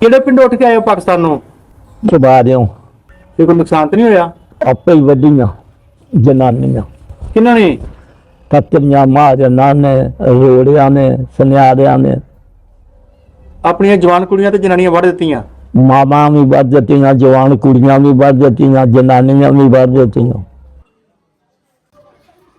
ਕਿਹੜੇ ਪਿੰਡ ਉੱਠ ਕੇ ਆਏ ਹੋ ਪਾਕਿਸਤਾਨੋਂ? ਚਬਾ ਦਿਓ ਤੇ ਕੋਈ ਨੁਕਸਾਨ ਤਾਂ ਨਹੀਂ ਹੋਇਆ? ਆਪੇ ਹੀ ਵੱਡੀਆਂ ਜਨਾਨੀਆਂ ਕਿਹਨਾਂ ਨੇ? ਕਤਰੀਆਂ ਮਹਾਜਨਾਂ ਨੇ, ਰੋੜਿਆਂ ਨੇ, ਸੁਨਿਆਰਿਆਂ ਨੇ। ਆਪਣੀਆਂ ਜਵਾਨ ਕੁੜੀਆਂ ਤੇ ਜਨਾਨੀਆਂ ਵੜ ਦਿੱਤੀਆਂ। ਮਾਵਾਂ ਵੀ ਵੱਧ ਦਿੱਤੀਆਂ, ਜਵਾਨ ਕੁੜੀਆਂ ਵੀ ਵੱਧ ਦਿੱਤੀਆਂ, ਜਨਾਨੀਆਂ ਵੀ ਵੱਧ ਦਿੱਤੀਆਂ।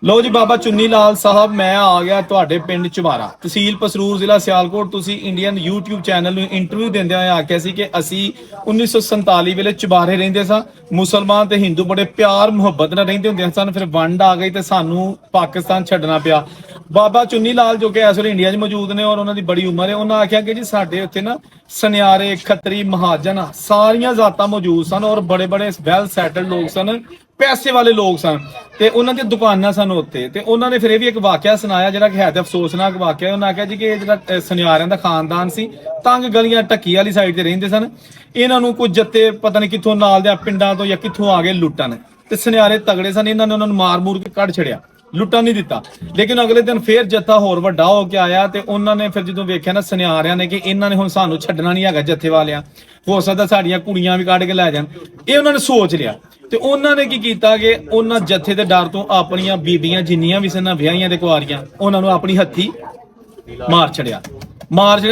ਲੋ ਜੀ ਬਾਬਾ ਚੁੰਨੀ ਲਾਲ ਸਾਹਿਬ, ਮੈਂ ਆ ਗਿਆ ਤੁਹਾਡੇ ਪਿੰਡ ਚੁਬਾਰਾ, ਤਹਿਸੀਲ ਪਸਰੂਰ, ਜ਼ਿਲ੍ਹਾ ਸਿਆਲਕੋਟ। ਤੁਸੀਂ ਇੰਡੀਅਨ YouTube ਚੈਨਲ ਨੂੰ ਇੰਟਰਵਿਊ ਦਿੰਦੇ ਹੋਏ ਆਖਿਆ ਸੀ ਕਿ ਅਸੀਂ 1947 ਵੇਲੇ ਚੁਬਾਰੇ ਰਹਿੰਦੇ ਸਾਂ। ਮੁਸਲਮਾਨ ਤੇ ਹਿੰਦੂ ਬੜੇ ਪਿਆਰ ਮੁਹੱਬਤ ਨਾਲ ਰਹਿੰਦੇ ਹੁੰਦੇ ਸਨ। ਫਿਰ ਵੰਡ ਆ ਗਈ ਤੇ ਸਾਨੂੰ ਪਾਕਿਸਤਾਨ ਛੱਡਣਾ ਪਿਆ। ਬਾਬਾ ਚੁੰਨੀ ਲਾਲ ਜੋ ਕਿ ਇਸ ਵੇਲੇ ਇੰਡੀਆ 'ਚ ਮੌਜੂਦ ਨੇ ਔਰ ਉਹਨਾਂ ਦੀ ਬੜੀ ਉਮਰ ਹੈ, ਉਹਨਾਂ ਆਖਿਆ ਕਿ ਜੀ ਸਾਡੇ ਉੱਥੇ ਨਾ ਸੁਨਿਆਰੇ, ਖੱਤਰੀ, ਮਹਾਜਨ ਸਾਰੀਆਂ ਜ਼ਾਤਾਂ ਮੌਜੂਦ ਸਨ ਔਰ ਬੜੇ ਬੜੇ ਵੈਲ ਸੈਟਲਡ ਲੋਕ ਸਨ, ਪੈਸੇ ਵਾਲੇ ਲੋਕ ਸਨ ਤੇ ਉਹਨਾਂ ਦੀਆਂ ਦੁਕਾਨਾਂ ਸਨ ਉੱਥੇ। ਤੇ ਉਹਨਾਂ ਨੇ ਫਿਰ ਇਹ ਵੀ ਇੱਕ ਵਾਕਿਆ ਸੁਣਾਇਆ ਜਿਹੜਾ ਕਿ ਹੈ ਤੇ ਅਫਸੋਸਨਾਕ ਵਾਕਿਆ। ਉਹਨਾਂ ਆਖਿਆ ਜੀ ਕਿ ਇਹ ਜਿਹੜਾ ਸੁਨਿਆਰਿਆਂ ਦਾ ਖਾਨਦਾਨ ਸੀ, ਤੰਗ ਗਲੀਆਂ ਢੱਕੀ ਵਾਲੀ ਸਾਈਡ ਤੇ ਰਹਿੰਦੇ ਸਨ। ਇਹਨਾਂ ਨੂੰ ਕੁਝ ਜੱਤੇ ਪਤਾ ਨਹੀਂ ਕਿੱਥੋਂ ਨਾਲ ਦੇ ਪਿੰਡਾਂ ਤੋਂ ਜਾਂ ਕਿੱਥੋਂ ਆ ਗਏ ਲੁੱਟਣ, ਤੇ ਸੁਨਿਆਰੇ ਤਗੜੇ ਸਨ। ਇਹਨਾਂ ਨੇ ਉਹਨਾਂ ਨੂੰ ਮਾਰ ਮੂਰ ਕੇ ਕੱਢ ਛੜਿਆ, ਲੁੱਟਣ ਨਹੀਂ ਦਿੱਤਾ। ਲੇਕਿਨ ਅਗਲੇ ਦਿਨ ਫੇਰ ਜੱਥਾ ਹੋਰ ਵੱਡਾ ਹੋ ਕੇ ਆਇਆ ਤੇ ਉਹਨਾਂ ਨੇ ਫਿਰ ਜਦੋਂ ਵੇਖਿਆ ਨਾ ਸੁਨਿਆਰਿਆਂ ਨੇ ਕਿ ਇਹਨਾਂ ਨੇ ਹੁਣ ਸਾਨੂੰ ਛੱਡਣਾ ਨਹੀਂ ਹੈਗਾ ਜੱਥੇ ਵਾਲਿਆਂ, ਹੋ ਸਕਦਾ ਸਾਡੀਆਂ ਕੁੜੀਆਂ ਵੀ ਕੱਢ ਕੇ ਲੈ ਜਾਣ, ਇਹ ਉਹਨਾਂ ਨੇ ਸੋਚ ਲਿਆ। ਤੇ ਉਹਨਾਂ ਨੇ ਕੀ ਕੀਤਾ ਕਿ ਉਹਨਾਂ ਜੱਥੇ ਦੇ ਡਰ ਤੋਂ ਆਪਣੀਆਂ ਬੀਬੀਆਂ ਜਿੰਨੀਆਂ ਵੀ ਸਨ ਵਿਆਹੀਆਂ ਤੇ ਕੁਆਰੀਆਂ, ਉਹਨਾਂ ਨੂੰ ਆਪਣੀ ਹੱਥੀ ਮਾਰ ਛੜਿਆ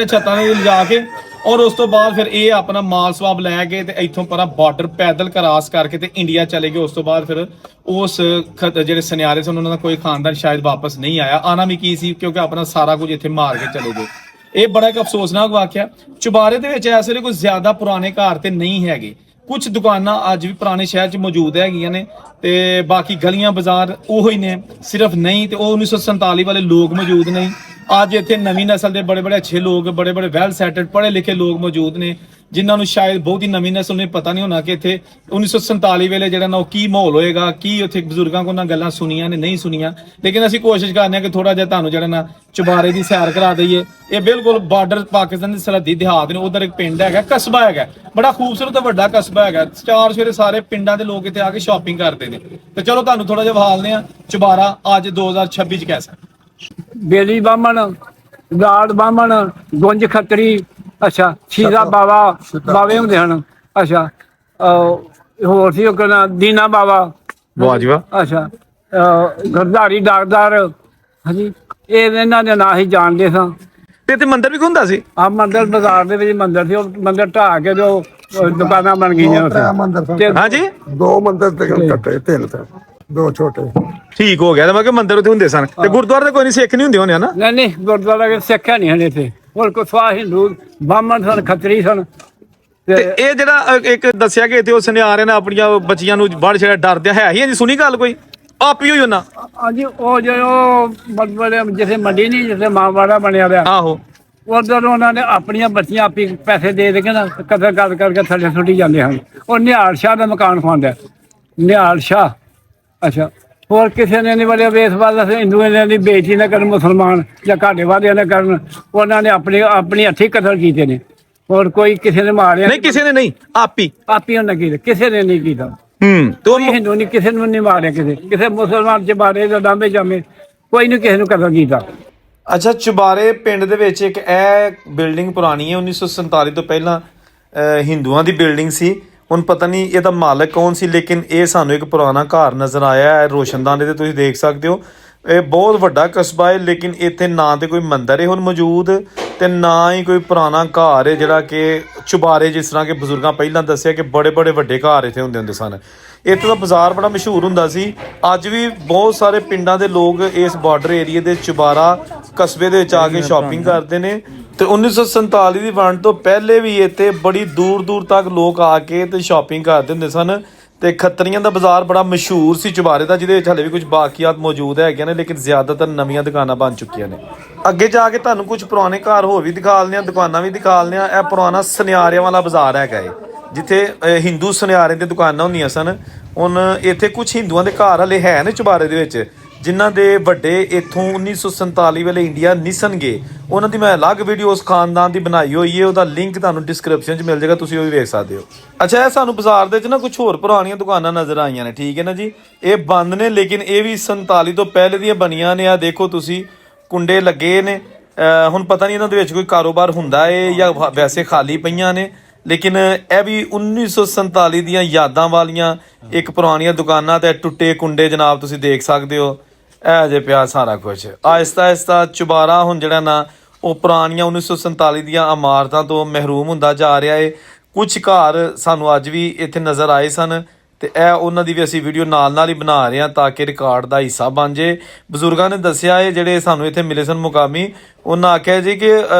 ਛੱਤਾਂ ਨੇ ਲਿਜਾ ਕੇ। ਔਰ ਉਸ ਤੋਂ ਬਾਅਦ ਫਿਰ ਇਹ ਆਪਣਾ ਮਾਲ ਸਵਾਬ ਲੈ ਕੇ ਤੇ ਇੱਥੋਂ ਪਰਾਂ ਬਾਰਡਰ ਪੈਦਲ ਕਰਾਸ ਕਰਕੇ ਤੇ ਇੰਡੀਆ ਚਲੇ ਗਏ। ਉਸ ਤੋਂ ਬਾਅਦ ਫਿਰ ਉਸ ਜਿਹੜੇ ਸੁਨਿਆਰੇ ਸਨ ਉਹਨਾਂ ਦਾ ਕੋਈ ਖਾਨਦਾਨ ਸ਼ਾਇਦ ਵਾਪਸ ਨਹੀਂ ਆਇਆ। ਆਣਾ ਵੀ ਕੀ ਸੀ, ਕਿਉਂਕਿ ਆਪਣਾ ਸਾਰਾ ਕੁਝ ਇੱਥੇ ਮਾਰ ਕੇ ਚਲੇ ਗਏ। ਇਹ ਬੜਾ ਇੱਕ ਅਫਸੋਸਨਾਕ ਵਾਕਿਆ। ਚੁਬਾਰੇ ਦੇ ਵਿੱਚ ਇਸ ਵੇਲੇ ਕੋਈ ਜ਼ਿਆਦਾ ਪੁਰਾਣੇ ਘਰ ਤੇ ਨਹੀਂ ਹੈਗੇ, ਕੁਝ ਦੁਕਾਨਾਂ ਅੱਜ ਵੀ ਪੁਰਾਣੇ ਸ਼ਹਿਰ 'ਚ ਮੌਜੂਦ ਹੈਗੀਆਂ ਨੇ ਤੇ ਬਾਕੀ ਗਲੀਆਂ ਬਾਜ਼ਾਰ ਉਹੋ ਹੀ ਨੇ ਸਿਰਫ। ਨਹੀਂ ਤੇ ਉਹ 1947 ਵਾਲੇ ਲੋਕ ਮੌਜੂਦ ਨਹੀਂ। ਅੱਜ ਇੱਥੇ ਨਵੀਂ ਨਸਲ ਦੇ ਬੜੇ ਬੜੇ ਅੱਛੇ ਲੋਕ, ਬੜੇ ਬੜੇ ਵੈਲ ਸੈਟਲਡ ਪੜ੍ਹੇ ਲਿਖੇ ਲੋਕ ਮੌਜੂਦ ਨੇ, ਜਿਨ੍ਹਾਂ ਨੂੰ ਸ਼ਾਇਦ ਬਹੁਤੀ ਨਵੀਂ ਨਸਲ ਨੂੰ ਪਤਾ ਨਹੀਂ ਹੋਣਾ ਕਿ ਇੱਥੇ 1947 ਵੇਲੇ ਜਿਹੜਾ ਨਾ ਉਹ ਕੀ ਮਾਹੌਲ ਹੋਏਗਾ, ਕੀ ਉੱਥੇ ਬਜ਼ੁਰਗਾਂ ਕੋਲ ਗੱਲਾਂ ਸੁਣੀਆਂ ਨੇ ਨਹੀਂ ਸੁਣੀਆਂ। ਲੇਕਿਨ ਅਸੀਂ ਕੋਸ਼ਿਸ਼ ਕਰਨੇ ਆ ਕਿ ਥੋੜਾ ਜਿਹਾ ਤੁਹਾਨੂੰ ਜਿਹੜਾ ਨਾ ਚੁਬਾਰੇ ਦੀ ਸੈਰ ਕਰਾ ਦਈਏ। ਇਹ ਬਿਲਕੁਲ ਬਾਰਡਰ ਪਾਕਿਸਤਾਨ ਦੀ ਸਰਹੱਦੀ ਦਿਹਾਤ ਨੇ, ਉਧਰ ਇੱਕ ਪਿੰਡ ਹੈਗਾ, ਕਸਬਾ ਹੈਗਾ, ਬੜਾ ਖੂਬਸੂਰਤ ਤੇ ਵੱਡਾ ਕਸਬਾ ਹੈਗਾ। ਚਾਰ ਸਵੇਰੇ ਸਾਰੇ ਪਿੰਡਾਂ ਦੇ ਲੋਕ ਇੱਥੇ ਆ ਕੇ ਸ਼ਾਪਿੰਗ ਕਰਦੇ ਨੇ। ਤੇ ਚਲੋ ਤੁਹਾਨੂੰ ਥੋੜਾ ਜਿਹਾ ਵਿਖਾਲਦੇ ਆ ਚੁਬਾਰਾ ਅੱਜ 2026 ਚ ਕੈਸਾ। ਬੇਲੀ ਬਾਮਣ, ਗਾੜ ਬਾਮਣ, ਗੁੰਜ ਖੱਤਰੀ, ਅੱਛਾ ਸ਼ੀਰਾ ਬਾਵਾ, ਬਾਵੇ ਹੁੰਦੇ ਹਨ। ਅੱਛਾ ਹੋਰ ਸੀ ਉਹ ਕਹਿੰਦਾ ਦੀਨਾ ਬਾਵਾ, ਵਾਹ ਜੀ ਵਾਹ। ਅੱਛਾ ਗਰਦਾਰੀ ਡਾਕਦਾਰ, ਹਾਂਜੀ ਇਹ ਇਹਨਾਂ ਦੇ ਨਾਂ ਹੀ ਜਾਣਦੇ ਸਾਂ। ਤੇ ਇੱਥੇ ਮੰਦਿਰ ਵੀ ਹੁੰਦਾ ਸੀ। ਆ ਮੰਦਿਰ ਬਾਜ਼ਾਰ ਦੇ ਵਿੱਚ ਮੰਦਿਰ ਸੀ, ਉਹ ਮੰਦਿਰ ਢਾਹ ਕੇ ਜੋ ਦੁਕਾਨਾਂ ਬਣ ਗਈਆਂ ਉੱਥੇ। ਹਾਂਜੀ ਦੋ ਮੰਦਰ ਤੇ ਕੱਟੇ, ਤਿੰਨ ਤੇ ਦੋ ਛੋਟੇ। ਠੀਕ ਹੋ ਗਿਆ। ਤਾਂ ਮੈਂ ਕਿ ਮੰਦਿਰ ਉੱਥੇ ਹੁੰਦੇ ਸਨ ਤੇ ਗੁਰਦੁਆਰੇ ਤੇ ਕੋਈ ਨਹੀਂ ਸਿੱਖ ਨਹੀਂ ਹੁੰਦੇ ਹੋਣੇ ਹਨਾ? ਨਹੀਂ ਗੁਰਦੁਆਰਾ ਕੇ ਸਿੱਖਿਆ ਨਹੀਂ ਹਨ ਇੱਥੇ। ਹੋਰ ਕੋਈ ਸਵਾ ਹਿੰਦੂ ਬਾਹਮਣ ਸਨ, ਖੱਤਰੀ ਸਨ। ਤੇ ਇਹ ਜਿਹੜਾ ਇੱਕ ਦੱਸਿਆ ਕਿ ਇੱਥੇ ਉਹ ਸੁਨਿਆਰਿਆਂ ਨੇ ਆਪਣੀਆਂ ਬੱਚੀਆਂ ਨੂੰ ਵੜ ਛੜਿਆ, ਡਰਦਿਆ ਹੈ ਹੀ ਜੀ, ਸੁਣੀ ਗੱਲ ਕੋਈ ਆਪ ਹੀ ਹੋਈ ਉਹਨਾਂ? ਹਾਂਜੀ ਉਹ ਜੋ ਮਤਲਬ ਜਿੱਥੇ ਮੰਡੀ ਨਹੀਂ, ਜਿੱਥੇ ਮਾਵਾੜਾ ਬਣਿਆ ਰਿਹਾ, ਆਹੋ ਉਧਰ ਉਹਨਾਂ ਨੇ ਆਪਣੀਆਂ ਬੱਚੀਆਂ ਆਪੀ ਪੈਸੇ ਦੇ ਕੇ ਨਾ ਕਦਰ ਕਰ ਕਰਕੇ ਥੱਲੇ ਸੁੱਟੀ ਜਾਂਦੇ ਹਨ। ਉਹ ਨਿਹਾਲ ਸ਼ਾਹ ਦਾ ਮਕਾਨ ਖਵਾਉਂਦਾ, ਨਿਹਾਲ ਸ਼ਾਹ। ਅੱਛਾ ਹੋਰ ਕਿਸੇ ਨੇ ਨਹੀਂ ਬੜਿਆ ਵੇਸ ਵਾਲਾ ਹਿੰਦੂਆਂ ਦੀ ਬੇਇੱਜ਼ਤੀ ਨਾ ਕਰਨ, ਮੁਸਲਮਾਨ ਜਾਂ ਘਾਟੇ ਵਾਲਿਆਂ ਨੇ ਕਰਨ। ਉਹਨਾਂ ਨੇ ਆਪਣੀ ਹੱਥੀਂ ਕਤਲ ਕੀਤੇ ਨੇ। ਹੋਰ ਕੋਈ ਕਿਸੇ ਨੇ ਮਾਰਿਆ ਨਹੀਂ, ਕਿਸੇ ਨੇ ਨਹੀਂ, ਆਪੀ ਉਹਨਾਂ ਕੀਤਾ, ਕਿਸੇ ਨੇ ਨਹੀਂ ਕੀਤਾ। ਤੇ ਕੋਈ ਹਿੰਦੂ ਨਹੀਂ, ਕਿਸੇ ਨੂੰ ਨਹੀਂ ਮਾਰਿਆ, ਕਿਸੇ ਮੁਸਲਮਾਨ ਚ ਮਾਰੇ ਜਾਂ ਡਾਂਬੇ ਜਾਮੇ, ਕੋਈ ਨਹੀਂ ਕਿਸੇ ਨੂੰ ਕਤਲ ਕੀਤਾ। ਅੱਛਾ ਚੁਬਾਰੇ ਪਿੰਡ ਦੇ ਵਿੱਚ ਇੱਕ ਇਹ ਬਿਲਡਿੰਗ ਪੁਰਾਣੀ ਹੈ, 1947 ਤੋਂ ਪਹਿਲਾਂ ਹਿੰਦੂਆਂ ਦੀ ਬਿਲਡਿੰਗ ਸੀ। ਹੁਣ ਪਤਾ ਨਹੀਂ ਇਹਦਾ ਮਾਲਕ ਕੌਣ ਸੀ, ਲੇਕਿਨ ਇਹ ਸਾਨੂੰ ਇੱਕ ਪੁਰਾਣਾ ਘਰ ਨਜ਼ਰ ਆਇਆ ਹੈ ਰੋਸ਼ਨਦਾਨ ਦੇ, ਤੁਸੀਂ ਦੇਖ ਸਕਦੇ ਹੋ। ਇਹ ਬਹੁਤ ਵੱਡਾ ਕਸਬਾ ਹੈ, ਲੇਕਿਨ ਇੱਥੇ ਨਾ ਤੇ ਕੋਈ ਮੰਦਿਰ ਹੈ ਹੁਣ ਮੌਜੂਦ ਤੇ ਨਾ ਹੀ ਕੋਈ ਪੁਰਾਣਾ ਘਰ ਹੈ ਜਿਹੜਾ ਕਿ ਚੁਬਾਰੇ, ਜਿਸ ਤਰ੍ਹਾਂ ਕਿ ਬਜ਼ੁਰਗਾਂ ਪਹਿਲਾਂ ਦੱਸਿਆ ਕਿ ਬੜੇ ਬੜੇ ਵੱਡੇ ਘਰ ਇੱਥੇ ਹੁੰਦੇ ਸਨ। ਇੱਥੇ ਦਾ ਬਾਜ਼ਾਰ ਬੜਾ ਮਸ਼ਹੂਰ ਹੁੰਦਾ ਸੀ। ਅੱਜ ਵੀ ਬਹੁਤ ਸਾਰੇ ਪਿੰਡਾਂ ਦੇ ਲੋਕ ਇਸ ਬਾਰਡਰ ਏਰੀਏ ਦੇ ਚੁਬਾਰਾ ਕਸਬੇ ਦੇ ਵਿੱਚ ਆ ਕੇ ਸ਼ਾਪਿੰਗ ਕਰਦੇ ਨੇ। ਤੇ 1947 ਦੀ ਵੰਡ ਤੋਂ ਪਹਿਲੇ ਵੀ ਇੱਥੇ ਬੜੀ ਦੂਰ ਦੂਰ ਤੱਕ ਲੋਕ ਆ ਕੇ ਤੇ ਸ਼ਾਪਿੰਗ ਕਰਦੇ ਹੁੰਦੇ ਸਨ। ਤੇ ਖੱਤਰੀਆਂ ਦਾ ਬਾਜ਼ਾਰ ਬੜਾ ਮਸ਼ਹੂਰ ਸੀ ਚੁਬਾਰੇ ਦਾ, ਜਿਹਦੇ ਵਿੱਚ ਹਲੇ ਵੀ ਕੁਝ ਬਾਕੀਆਤ ਮੌਜੂਦ ਹੈਗੀਆਂ ਨੇ, ਲੇਕਿਨ ਜ਼ਿਆਦਾਤਰ ਨਵੀਆਂ ਦੁਕਾਨਾਂ ਬਣ ਚੁੱਕੀਆਂ ਨੇ। ਅੱਗੇ ਜਾ ਕੇ ਤੁਹਾਨੂੰ ਕੁਝ ਪੁਰਾਣੇ ਘਰ ਹੋਰ ਵੀ ਦਿਖਾ ਲੈਂਦੇ ਹਾਂ, ਦੁਕਾਨਾਂ ਵੀ ਦਿਖਾ ਲੈਂਦੇ ਹਾਂ। ਇਹ ਪੁਰਾਣਾ ਸੁਨਿਆਰਿਆਂ ਵਾਲਾ ਬਾਜ਼ਾਰ ਹੈਗਾ ਏ, ਜਿੱਥੇ ਹਿੰਦੂ ਸੁਨਿਆਰੇ ਦੀਆਂ ਦੁਕਾਨਾਂ ਹੁੰਦੀਆਂ ਸਨ। ਹੁਣ ਇੱਥੇ ਕੁਝ ਹਿੰਦੂਆਂ ਦੇ ਘਰ ਹਲੇ ਹੈ ਨੇ ਚੁਬਾਰੇ ਦੇ ਵਿੱਚ, ਜਿਨ੍ਹਾਂ ਦੇ ਵੱਡੇ ਇੱਥੋਂ 1947 ਵੇਲੇ ਇੰਡੀਆ ਨਿਸਣ ਗਏ। ਉਹਨਾਂ ਦੀ ਮੈਂ ਅਲੱਗ ਵੀਡੀਓ ਉਸ ਖਾਨਦਾਨ ਦੀ ਬਣਾਈ ਹੋਈ ਹੈ, ਉਹਦਾ ਲਿੰਕ ਤੁਹਾਨੂੰ ਡਿਸਕ੍ਰਿਪਸ਼ਨ 'ਚ ਮਿਲ ਜਾਏਗਾ, ਤੁਸੀਂ ਉਹ ਵੀ ਵੇਖ ਸਕਦੇ ਹੋ। ਅੱਛਾ ਇਹ ਸਾਨੂੰ ਬਾਜ਼ਾਰ ਦੇ ਵਿੱਚ ਨਾ ਕੁਝ ਹੋਰ ਪੁਰਾਣੀਆਂ ਦੁਕਾਨਾਂ ਨਜ਼ਰ ਆਈਆਂ ਨੇ, ਠੀਕ ਹੈ ਨਾ ਜੀ। ਇਹ ਬੰਦ ਨੇ, ਲੇਕਿਨ ਇਹ ਵੀ 47 ਤੋਂ ਪਹਿਲੇ ਦੀਆਂ ਬਣੀਆਂ ਨੇ। ਆ ਦੇਖੋ ਤੁਸੀਂ, ਕੁੰਡੇ ਲੱਗੇ ਨੇ ਹੁਣ ਪਤਾ ਨਹੀਂ ਇਹਨਾਂ ਦੇ ਵਿੱਚ ਕੋਈ ਕਾਰੋਬਾਰ ਹੁੰਦਾ ਏ ਜਾਂ ਵੈਸੇ ਖਾਲੀ ਪਈਆਂ ਨੇ, ਲੇਕਿਨ ਇਹ ਵੀ 1947 ਦੀਆਂ ਯਾਦਾਂ ਵਾਲੀਆਂ ਇੱਕ ਪੁਰਾਣੀਆਂ ਦੁਕਾਨਾਂ ਤੇ ਟੁੱਟੇ ਕੁੰਡੇ ਜਨਾਬ ਤੁਸੀਂ ਦੇਖ ਸਕਦੇ ਹੋ। ਇਹ ਜੇ ਪਿਆ ਸਾਰਾ ਕੁਝ ਆਹਿਸਤਾ ਆਹਿਸਤਾ ਚੁਬਾਰਾ ਹੁਣ ਜਿਹੜਾ ਨਾ ਉਹ ਪੁਰਾਣੀਆਂ 1947 ਦੀਆਂ ਇਮਾਰਤਾਂ ਤੋਂ ਮਹਿਰੂਮ ਹੁੰਦਾ ਜਾ ਰਿਹਾ ਏ। ਕੁਝ ਘਰ ਸਾਨੂੰ ਅੱਜ ਵੀ ਇੱਥੇ ਨਜ਼ਰ ਆਏ ਸਨ ਤੇ ਇਹ ਉਹਨਾਂ ਦੀ ਵੀ ਅਸੀਂ ਵੀਡੀਓ ਨਾਲ ਹੀ ਬਣਾ ਰਹੇ ਹਾਂ ਤਾਂ ਕਿ ਰਿਕਾਰਡ ਦਾ ਹਿੱਸਾ ਬਣ ਜੇ। ਬਜ਼ੁਰਗਾਂ ਨੇ ਦੱਸਿਆ ਏ ਜਿਹੜੇ ਸਾਨੂੰ ਇੱਥੇ ਮਿਲੇ ਸਨ ਮੁਕਾਮੀ, ਉਹਨਾਂ ਆਖਿਆ ਜੀ ਕਿ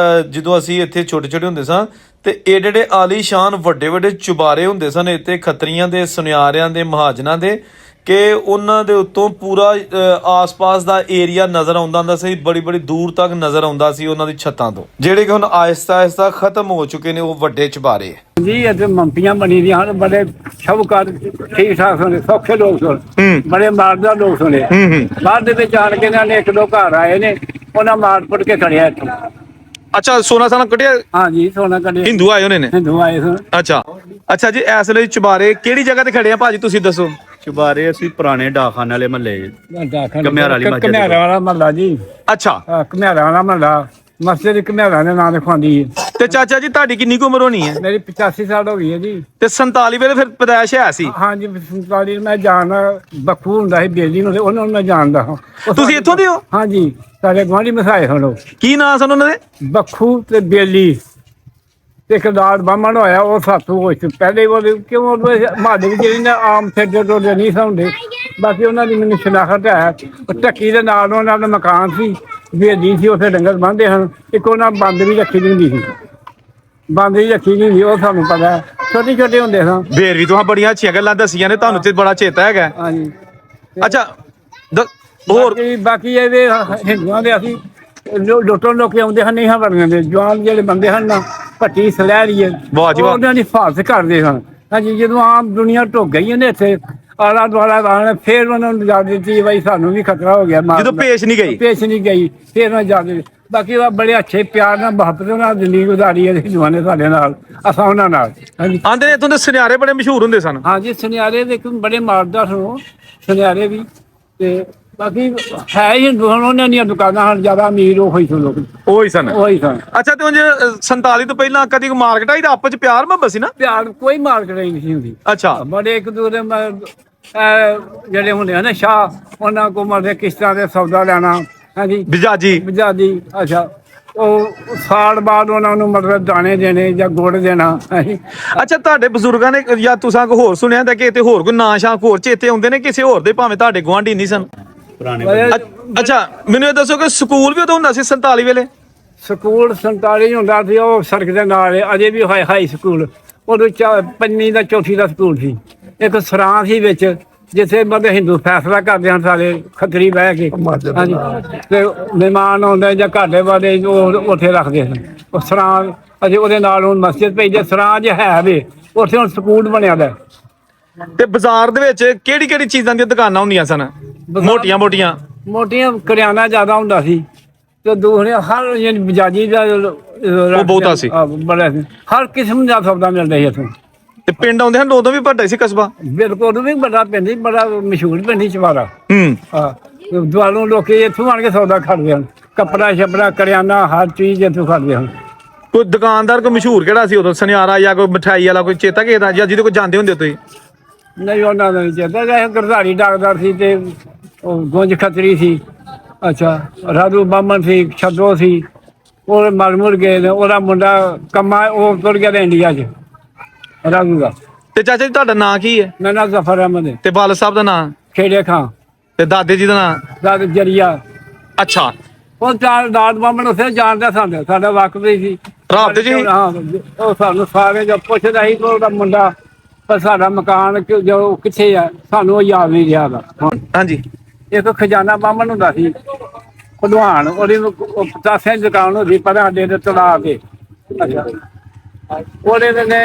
ਜਦੋਂ ਅਸੀਂ ਇੱਥੇ ਛੋਟੇ ਛੋਟੇ ਹੁੰਦੇ ਸਾਂ ਤੇ ਏਡੇ ਆਲੀਸ਼ਾਨ ਵੱਡੇ ਚੁਬਾਰੇ ਹੁੰਦੇ ਸਨ ਇੱਥੇ ਖੱਤਰੀਆਂ ਦੇ, ਸੁਨਿਆਰਿਆਂ ਦੇ, ਮਹਾਜਨਾਂ ਦੇ, ਕਿ ਉਹਨਾਂ ਦੇ ਉੱਤੋਂ ਪੂਰਾ ਆਸ-ਪਾਸ ਦਾ ਏਰੀਆ ਨਜ਼ਰ ਆਉਂਦਾ ਹੁੰਦਾ ਸੀ, ਬੜੀ ਦੂਰ ਤੱਕ ਨਜ਼ਰ ਆਉਂਦਾ ਸੀ ਉਹਨਾਂ ਦੀ ਛੱਤਾਂ ਤੋਂ, ਜਿਹੜੇ ਕਿ ਹੁਣ ਆਹਿਸਤਾ ਖਤਮ ਹੋ ਚੁੱਕੇ ਨੇ ਉਹ ਵੱਡੇ ਚੁਬਾਰੇ ਜੀ। ਇੱਥੇ ਮੰਪੀਆਂ ਬਣੀ ਦੀਆਂ ਹਨ, ਬੜੇ ਸ਼ੌਕਰ ਠੀਕ ਠਾਕ ਸਨ, ਸੌਖੇ ਲੋਕ ਸਨ, ਬੜੇ ਮਾਰਦਾਰ ਲੋਕ ਸਨ। ਬਾਅਦ ਦੇ ਵਿੱਚ ਆਣ ਕੇ ਇਹਨਾਂ ਨੇ ਇੱਕ ਦੋ ਘਰ ਆਏ ਨੇ, ਉਹਨਾਂ ਮਾਰ ਫੁੱਟ ਕੇ ਖੜਿਆ ਇੱਥੋਂ। ਅੱਛਾ, ਸੋਨਾ ਸਾਨਾ ਕੱਢਿਆ? ਹਾਂਜੀ, ਸੋਨਾ ਕੱਢਿਆ। ਹਿੰਦੂ ਆਏ ਹੋਣੇ ਨੇ? ਹਿੰਦੂ ਆਏ ਸਨ। ਅੱਛਾ ਜੀ, ਇਸ ਵੇਲੇ ਚੁਬਾਰੇ ਕਿਹੜੀ ਜਗ੍ਹਾ ਤੇ ਖੜੇ ਆ ਭਾਜੀ ਤੁਸੀਂ ਦੱਸੋ? ਚੁਬਾਰੇ ਅਸੀਂ ਪੁਰਾਣੇ ਡਾਕਖਾਨੇ ਵਾਲੇ ਮਹੱਲੇ ਘੁਮਿਆਰ ਵਾਲਾ ਮਹੱਲਾ ਜੀ। ਅੱਛਾ, ਘੁਮਿਆਰਾਂ ਵਾਲਾ ਮਹੱਲਾ, ਮਸਜਿਦ ਘੁਮਿਆਰਾਂ ਦੇ ਨਾਂ ਲਿਖਵਾਉਂਦੀ ਹੈ। ਤੇ ਚਾਚਾ ਜੀ ਤੁਹਾਡੀ ਕਿੰਨੀ ਕੁ ਉਮਰ ਹੋਣੀ ਹੈ? ਮੇਰੀ 85 ਸਾਲ ਹੋ ਗਈ ਹੈ ਜੀ। ਤੇ 47 ਵੇਲੇ ਫਿਰ ਪੈਦਾਇਸ਼ ਹੈ ਸੀ? ਹਾਂਜੀ, 47 ਮੈਂ ਜਾਣਦਾ, ਬੱਖੂ ਹੁੰਦਾ ਸੀ ਬੇਲੀ ਨੂੰ, ਉਹਨਾਂ ਨੂੰ ਮੈਂ ਜਾਣਦਾ ਹਾਂ। ਤੁਸੀਂ ਇੱਥੋਂ ਦੇ ਹੋ? ਹਾਂਜੀ, ਸਾਡੇ ਗੁਆਂਢੀ ਮਸਾਏ ਹਨ। ਕੀ ਨਾਂ ਸਨ ਉਹਨਾਂ ਦੇ? ਬੱਖੂ ਤੇ ਬੇਲੀ ਤੇ ਸਰਦਾਰ ਬਾਹਮਣ ਹੋਇਆ, ਉਹ ਸਾਥੋਂ ਹੋਏ ਸੀ ਪਹਿਲੇ ਵਾਲੇ, ਕਿਉਂ ਮਾਡੇ ਵਿੱਚ ਜਿਹੜੇ ਆਮ ਫਿਰਦੇ ਟੁਰਦੇ ਨਹੀਂ ਸੌਂਦੇ। ਬਾਕੀ ਉਹਨਾਂ ਦੀ ਮੈਨੂੰ ਸ਼ਨਾਖਤ ਹੈ। ਢੱਕੀ ਦੇ ਨਾਲ ਉਹਨਾਂ ਦਾ ਮਕਾਨ ਸੀ, ਬੇਲੀ ਸੀ, ਉੱਥੇ ਡੰਗਰ ਬੰਨ੍ਹਦੇ ਹਨ। ਇੱਕ ਉਹਨਾਂ ਬੰਦ ਵੀ ਰੱਖੀ ਦੀ ਹੁੰਦੀ ਸੀ, ਬੰਦ ਵੀ ਰੱਖੀ ਦੀ ਹੁੰਦੀ, ਉਹ ਸਾਨੂੰ ਪਤਾ। ਛੋਟੇ ਹੁੰਦੇ ਸਾਂ। ਫੇਰ ਵੀ ਤੁਸੀਂ ਬੜੀਆਂ ਅੱਛੀਆਂ ਗੱਲਾਂ ਦੱਸੀਆਂ ਨੇ, ਤੁਹਾਨੂੰ ਤੇ ਬੜਾ ਚੇਤਾ ਹੈਗਾ। ਹਾਂਜੀ। ਅੱਛਾ, ਹੋਰ ਬਾਕੀ ਇਹਦੇ ਹਿੰਦੂਆਂ ਦੇ ਅਸੀਂ ਲੁੱਟਣ ਲੋਕੀ ਆਉਂਦੇ ਹਨ, ਨਹੀਂ ਵੜਨ ਦੇ। ਜਵਾਨ ਜਿਹੜੇ ਬੰਦੇ ਹਨ ਨਾ, ਭੱਟੀ ਸਲੈਰੀਏ, ਉਹਨਾਂ ਦੀ ਹਿਫਾਜ਼ਤ ਕਰਦੇ ਹਨ। ਹਾਂਜੀ, ਜਦੋਂ ਆਮ ਦੁਨੀਆ ਢੁੱਕ ਗਈ ਨੇ ਇੱਥੇ ਆਲਾ ਦੁਆਲਾ ਆਉਣਾ, ਫਿਰ ਉਹਨਾਂ ਨੂੰ ਜਾ ਦਿੱਤੀ ਬਈ ਸਾਨੂੰ ਵੀ ਖਤਰਾ ਹੋ ਗਿਆ। ਜਦੋਂ ਪੇਸ਼ ਨਹੀਂ ਗਈ ਫਿਰ ਉਹਨਾਂ ਜਾ ਕੇ ਬਾਕੀ ਉਹ ਬੜੇ ਅੱਛੇ ਪਿਆਰ ਨਾਲ ਮੁਹੱਬਤ ਨਾਲ ਜ਼ਿੰਦਗੀ ਗੁਜ਼ਾਰੀ ਹੈ ਹਿੰਦੂਆਂ ਨੇ ਸਾਡੇ ਨਾਲ, ਅਸਾਂ ਉਹਨਾਂ ਨਾਲ। ਹਾਂਜੀ, ਆਂਦੇ ਨੇ ਇੱਥੋਂ ਦੇ ਸੁਨਿਆਰੇ ਬੜੇ ਮਸ਼ਹੂਰ ਹੁੰਦੇ ਸਨ। ਹਾਂਜੀ, ਸੁਨਿਆਰੇ ਦੇ ਬੜੇ ਮਾਰਦਾਰ ਸਨ ਸੁਨਿਆਰੇ ਵੀ। ਤੇ ਬਾਕੀ ਹੈ ਹੀ ਉਹਨਾਂ ਦੀਆਂ ਦੁਕਾਨਾਂ ਹਨ, ਜ਼ਿਆਦਾ ਅਮੀਰ ਉਹ ਹੀ ਸਨ ਲੋਕ, ਉਹੀ ਸਨ। ਅੱਛਾ, ਤੇ ਉਂਝ 47 ਤੋਂ ਪਹਿਲਾਂ ਕਦੀ ਮਾਰਕੀਟ ਆਈ ਤਾਂ ਆਪਸ ਚ ਪਿਆਰ ਮੁਹੱਬਤ ਸੀ ਨਾ? ਪਿਆਰ ਕੋਈ ਮਾਰਕੀਟ ਨਹੀਂ ਸੀ ਹੁੰਦੀ। ਅੱਛਾ, ਬੜੇ ਇੱਕ ਦੂਜੇ ਜਿਹੜੇ ਹੁੰਦੇ ਆ ਨਾ ਸ਼ਾਹ, ਉਹਨਾਂ ਕੋਲ ਮਰਦੇ ਕਿਸ਼ਤਾਂ ਦੇ ਸੌਦਾ ਲੈਣਾ। ਹਾਂਜੀ, ਬਜਾਜੀ। ਅੱਛਾ, ਉਹ ਸਾਲ ਬਾਅਦ ਉਹਨਾਂ ਨੂੰ ਮਤਲਬ ਦਾਣੇ ਦੇਣੇ ਜਾਂ ਗੁੜ ਦੇਣਾ। ਅੱਛਾ, ਤੁਹਾਡੇ ਬਜ਼ੁਰਗਾਂ ਨੇ ਜਾਂ ਤੁਸੀਂ ਕੋ ਹੋਰ ਸੁਣਿਆ ਤਾਂ ਕਿ ਇੱਥੇ ਹੋਰ ਕੋਈ ਨਾਂ ਸ਼ਾਂ ਹੋਰ ਚੇਤੇ ਆਉਂਦੇ ਨੇ ਕਿਸੇ ਹੋਰ ਦੇ, ਭਾਵੇਂ ਤੁਹਾਡੇ ਗੁਆਂਢੀ ਨਹੀਂ ਸਨ? ਅੱਛਾ, ਮੈਨੂੰ ਇਹ ਦੱਸੋ ਕਿ ਸਕੂਲ ਵੀ ਉਦੋਂ ਹੁੰਦਾ ਸੀ 47 ਵੇਲੇ? ਸਕੂਲ 47 ਹੁੰਦਾ ਸੀ, ਉਹ ਸੜਕ ਦੇ ਨਾਲ ਅਜੇ ਵੀ ਹਾਈ ਸਕੂਲ। ਉਦੋਂ 5ਵੀਂ ਦਾ ਚੌਥੀ ਦਾ ਸਕੂਲ ਸੀ। ਇੱਕ ਸਰਾਂ ਸੀ ਵਿੱਚ, ਜਿੱਥੇ ਮਤਲਬ ਹਿੰਦੂ ਫੈਸਲਾ ਕਰਦੇ ਹਨ ਸਾਰੇ ਖੱਤਰੀ ਬਹਿ ਕੇ। ਹਾਂਜੀ, ਤੇ ਮਹਿਮਾਨ ਆਉਂਦੇ ਜਾਂ ਘਾਟੇ ਵਾਲੇ ਉਹ ਉੱਥੇ ਰੱਖਦੇ ਸਨ। ਉਹ ਸਰਾਂ ਅਜੇ ਉਹਦੇ ਨਾਲ ਹੁਣ ਮਸਜਿਦ ਪਈ ਜੇ, ਸਰਾਂ ਜੇ ਹੈ ਵੇ, ਉੱਥੇ ਹੁਣ ਸਕੂਲ ਬਣਿਆ ਦਾ। ਤੇ ਬਾਜ਼ਾਰ ਦੇ ਵਿੱਚ ਕਿਹੜੀ ਚੀਜ਼ਾਂ ਦੀਆਂ ਦੁਕਾਨਾਂ ਹੁੰਦੀਆਂ ਸਨ? ਮੋਟੀਆਂ ਕਰਿਆਨਾ ਜ਼ਿਆਦਾ ਹੁੰਦਾ ਸੀ ਤੇ ਦੂਸਰੇ ਹਰ ਬਜਾਜੀ ਦਾ ਉਹ ਬਹੁਤਾ ਸੀ, ਬੜਾ ਸੀ, ਹਰ ਕਿਸਮ ਦਾ ਸੌਦਾ ਮਿਲਦਾ ਸੀ ਇੱਥੋਂ। ਤੇ ਪਿੰਡ ਆਉਂਦੇ ਹਨ ਉਦੋਂ ਵੀ ਵੱਡਾ ਸੀ ਕਸਬਾ? ਬਿਲਕੁਲ, ਉਦੋਂ ਵੀ ਵੱਡਾ ਪਿੰਡ ਸੀ, ਬੜਾ ਮਸ਼ਹੂਰ ਪਿੰਡ ਸੀ ਚਵਾਰਾ। ਦੁਆਲੋਂ ਲੋਕੀ ਇੱਥੋਂ ਆਣ ਕੇ ਸੌਦਾ ਖੜਦੇ ਹਨ, ਕੱਪੜਾ ਛੱਪੜਾ ਕਰਿਆਨਾ ਹਰ ਚੀਜ਼ ਇੱਥੋਂ ਖੜਦੇ ਹਨ। ਕੋਈ ਦੁਕਾਨਦਾਰ ਕੋਈ ਮਸ਼ਹੂਰ ਕਿਹੜਾ ਸੀ ਉਦੋਂ? ਸੁਨਿਆਰਾ ਜਾਂ ਕੋਈ ਮਠਾਈ ਵਾਲਾ, ਕੋਈ ਚੇਤਾ ਕਿਸੇ ਜਾਂ ਜਿਹਦੇ ਕੋਲ ਜਾਂਦੇ ਹੁੰਦੇ ਤੁਸੀਂ? ਨਹੀਂ, ਉਹਨਾਂ ਦਾ ਨਹੀਂ ਚੇਤਾ। ਗਰਧਾਰੀ ਡਾਕਦਾਰ ਸੀ ਤੇ ਉਹ ਗੁੰਜ ਖੱਤਰੀ ਸੀ। ਅੱਛਾ, ਰਾਜੂ ਬਾਹਮਣ ਸੀ, ਛੱਦੋ ਸੀ, ਉਹ ਮਰ ਗਏ ਨੇ। ਉਹਦਾ ਮੁੰਡਾ ਕੰਮਾ, ਉਹ ਤੁਰ ਗਿਆ ਇੰਡੀਆ 'ਚ, ਰਾਜੂ ਦਾ। ਤੇ ਚਾਚਾ ਜੀ ਤੁਹਾਡਾ ਨਾਂ ਕੀ ਹੈ? ਮੇਰਾ ਨਾਂ ਜ਼ਫਰ ਅਹਿਮਦ ਹੈ। ਤੇ ਵਾਲਦ ਸਾਹਿਬ ਦਾ ਨਾਂ? ਖੇੜੇ ਖਾਂ। ਤੇ ਦਾਦੇ ਜੀ ਦਾ ਨਾਂ? ਦਾਦਾ ਜਰੀਆ। ਅੱਛਾ, ਉਹ ਦਾਦ ਬਾਹਮਣ ਉੱਥੇ ਜਾਣਦਾ ਸਾਨੂੰ, ਸਾਡਾ ਵਾਕਫ ਸੀ। ਰਾਬਤੇ ਜੀ? ਹਾਂ, ਉਹ ਸਾਨੂੰ ਸਾਰੇ ਜਦ ਪੁੱਛਦਾ ਸੀ ਉਹਦਾ ਮੁੰਡਾ, ਪਰ ਸਾਡਾ ਮਕਾਨ ਜੋ ਕਿੱਥੇ ਆ ਸਾਨੂੰ ਉਹ ਯਾਦ ਨਹੀਂ ਰਿਹਾ ਗਾ। ਹਾਂਜੀ, ਇੱਕ ਖਜ਼ਾਨਾ ਬਾਹਮਣ ਹੁੰਦਾ ਸੀ ਭਲਵਾਨ, ਉਹਦੀ ਪਤਾਸਿਆਂ ਦੀ ਦੁਕਾਨ ਹੁੰਦੀ ਪਰ ਸਾਡੇ ਦੇ ਤਲਾਬ ਤੇ। ਅੱਛਾ, ਉਹਦੇ ਨੇ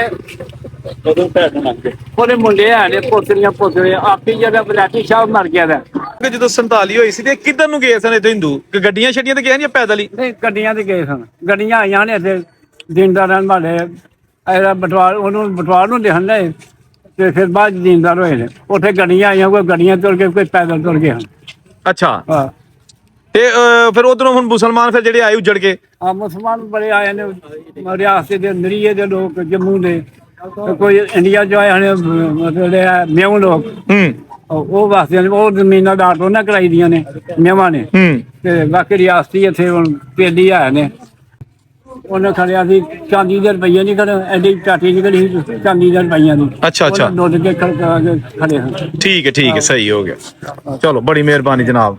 ਉਹਦੇ ਮੁੰਡੇ ਹੈ ਨੇ ਪੋਤਰੀਆਂ ਆਪੀ ਜਿਹੜਾ ਬਲਾਟੀ ਸਾਹਿਬ ਮਰ ਗਿਆ ਦਾ। ਜਦੋਂ 47 ਹੋਈ ਸੀ ਤੇ ਕਿੱਧਰ ਨੂੰ ਗਏ ਸਨ ਇੱਥੇ ਹਿੰਦੂ? ਗੱਡੀਆਂ ਛੱਡੀਆਂ ਤੇ ਗਏ ਜਾਂ ਪੈਦਲ ਹੀ? ਨਹੀਂ, ਗੱਡੀਆਂ ਤੇ ਗਏ ਸਨ। ਗੱਡੀਆਂ ਆਈਆਂ ਨੇ ਇੱਥੇ ਦਿਨਦਾਰਾਂ ਵਾਲੇ, ਇਹਦਾ ਬਟਵਾਲ, ਉਹਨੂੰ ਬਟਵਾਲ ਨੂੰ ਲਿਖਣ ਦੇ ਤੇ ਫਿਰ ਬਾਅਦ ਜ਼ਿੰਦਾਰ ਹੋਏ ਨੇ। ਉੱਥੇ ਗੱਡੀਆਂ ਆਈਆਂ, ਕੋਈ ਗੱਡੀਆਂ ਤੁਰ ਕੇ, ਕੋਈ ਪੈਦਲ ਤੁਰ ਗਏ ਹਨ। ਅੱਛਾ, ਹਾਂ, ਤੇ ਫਿਰ ਉਧਰੋਂ ਹੁਣ ਮੁਸਲਮਾਨ ਫਿਰ ਜਿਹੜੇ ਆਏ ਉੱਜੜ ਕੇ ਆ ਮੁਸਲਮਾਨ ਬੜੇ ਆਏ ਨੇ ਰਿਆਸਤ ਦੇ ਨਰੀਏ ਦੇ ਲੋਕ ਜੰਮੂ ਦੇ ਤੇ ਕੋਈ ਇੰਡੀਆ ਚ ਆਏ ਨੇ ਮਤਲਬ ਮਿਆਉ ਲੋਕ ਉਹ ਵਾਸਤੇ ਨੇ ਉਹ ਜ਼ਮੀਨਾਂ ਦਾ ਆਟੋ ਨਾ ਕਰਾਈ ਦੀਆਂ ਨੇ ਮਿਆਵਾਂ ਨੇ ਤੇ ਬਾਕੀ ਰਿਆਸਤੀ ਇੱਥੇ ਹੁਣ ਪੇਲੀ ਆਏ ਨੇ ਉਹਨੇ ਖੜਿਆ ਸੀ ਚਾਂਦੀ ਦੇ ਰੁਪਈਏ ਨਹੀਂ ਖੜੇ ਐਡੀ ਚਾਟੀ ਨਿਕਲੀ ਸੀ ਚਾਂਦੀ ਦੇ ਰੁਪਈਆਂ ਦੀ ਅੱਛਾ ਦੁੱਧ ਕੇ ਖੜੇ ਹਨ ਠੀਕ ਹੈ ਸਹੀ ਹੋ ਗਿਆ ਚਲੋ ਬੜੀ ਮਿਹਰਬਾਨੀ ਜਨਾਬ